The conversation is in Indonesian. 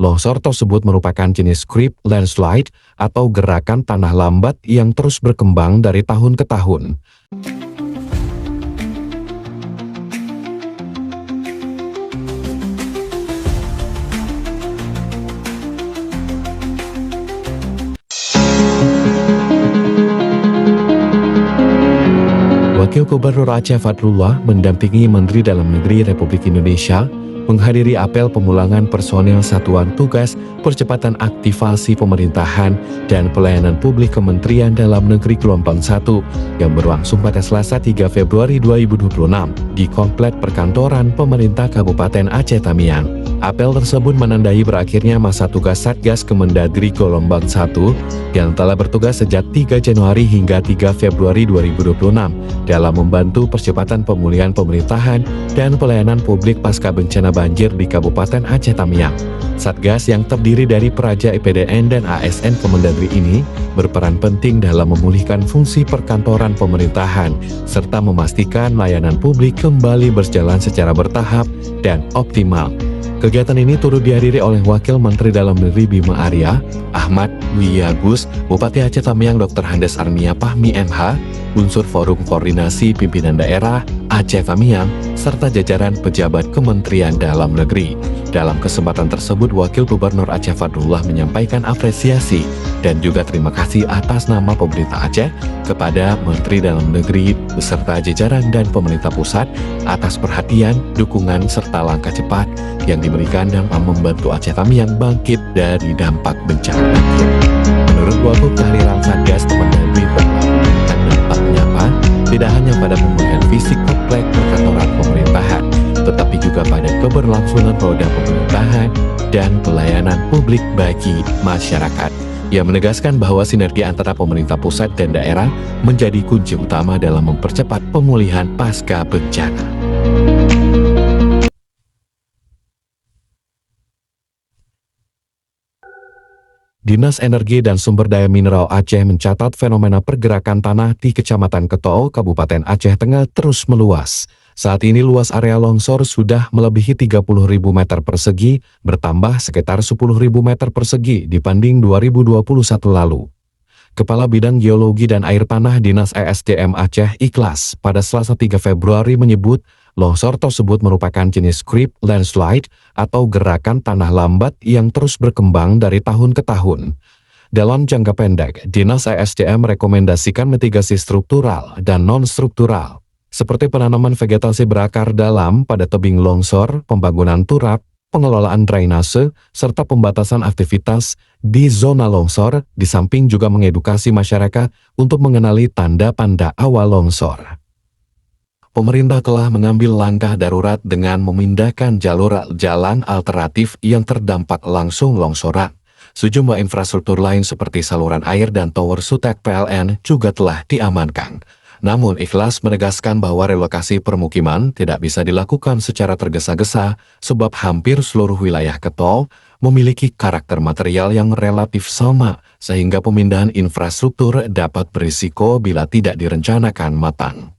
Longsor tersebut merupakan jenis creep landslide atau gerakan tanah lambat yang terus berkembang dari tahun ke tahun. Wakil Gubernur Aceh Fadrullah mendampingi Menteri Dalam Negeri Republik Indonesia menghadiri apel pemulangan personel Satuan Tugas Percepatan Aktivasi Pemerintahan dan Pelayanan Publik Kementerian Dalam Negeri Gelombang 1 yang berlangsung pada Selasa 3 Februari 2026 di Komplek Perkantoran Pemerintah Kabupaten Aceh Tamiang. Apel tersebut menandai berakhirnya masa tugas Satgas Kemendagri Gelombang 1 yang telah bertugas sejak 3 Januari hingga 3 Februari 2026 dalam membantu percepatan pemulihan pemerintahan dan pelayanan publik pasca bencana banjir di Kabupaten Aceh Tamiang. Satgas yang terdiri dari Peraja IPDN dan ASN Kemendagri ini berperan penting dalam memulihkan fungsi perkantoran pemerintahan serta memastikan layanan publik kembali berjalan secara bertahap dan optimal. Kegiatan ini turut dihadiri oleh Wakil Menteri Dalam Negeri Bima Arya, Ahmad Wiyagus, Bupati Aceh Tamiang Dr. Handes Armia Pahmi MH, unsur Forum Koordinasi Pimpinan Daerah Aceh Tamiang, serta jajaran pejabat Kementerian Dalam Negeri. Dalam kesempatan tersebut, Wakil Gubernur Aceh Fadrullah menyampaikan apresiasi dan juga terima kasih atas nama pemerintah Aceh kepada Menteri Dalam Negeri beserta jajaran dan pemerintah pusat atas perhatian, dukungan, serta langkah cepat yang diberikan dalam membantu Aceh Tamiang bangkit dari dampak bencana banjir. Menurut Wakil kehadiran Satgas Kemendagri dalam dampak nyata tidak hanya pada pemulihan fisik komplek perkantoran pemerintahan, tetapi juga pada keberlangsungan roda pemerintahan dan pelayanan publik bagi masyarakat. Ia menegaskan bahwa sinergi antara pemerintah pusat dan daerah menjadi kunci utama dalam mempercepat pemulihan pasca bencana. Dinas Energi dan Sumber Daya Mineral Aceh mencatat fenomena pergerakan tanah di Kecamatan Ketol, Kabupaten Aceh Tengah terus meluas. Saat ini luas area longsor sudah melebihi 30.000 meter persegi, bertambah sekitar 10.000 meter persegi dibanding 2021 lalu. Kepala Bidang Geologi dan Air Tanah Dinas ESDM Aceh Ikhlas pada Selasa 3 Februari menyebut, longsor tersebut merupakan jenis creep landslide atau gerakan tanah lambat yang terus berkembang dari tahun ke tahun. Dalam jangka pendek, Dinas ESDM merekomendasikan mitigasi struktural dan non-struktural, seperti penanaman vegetasi berakar dalam pada tebing longsor, pembangunan turap, pengelolaan drainase, serta pembatasan aktivitas di zona longsor, di samping juga mengedukasi masyarakat untuk mengenali tanda-tanda awal longsor. Pemerintah telah mengambil langkah darurat dengan memindahkan jalur jalan alternatif yang terdampak langsung longsoran. Sejumlah infrastruktur lain seperti saluran air dan tower Sutek PLN juga telah diamankan. Namun Ikhlas menegaskan bahwa relokasi permukiman tidak bisa dilakukan secara tergesa-gesa sebab hampir seluruh wilayah Ketol memiliki karakter material yang relatif sama sehingga pemindahan infrastruktur dapat berisiko bila tidak direncanakan matang.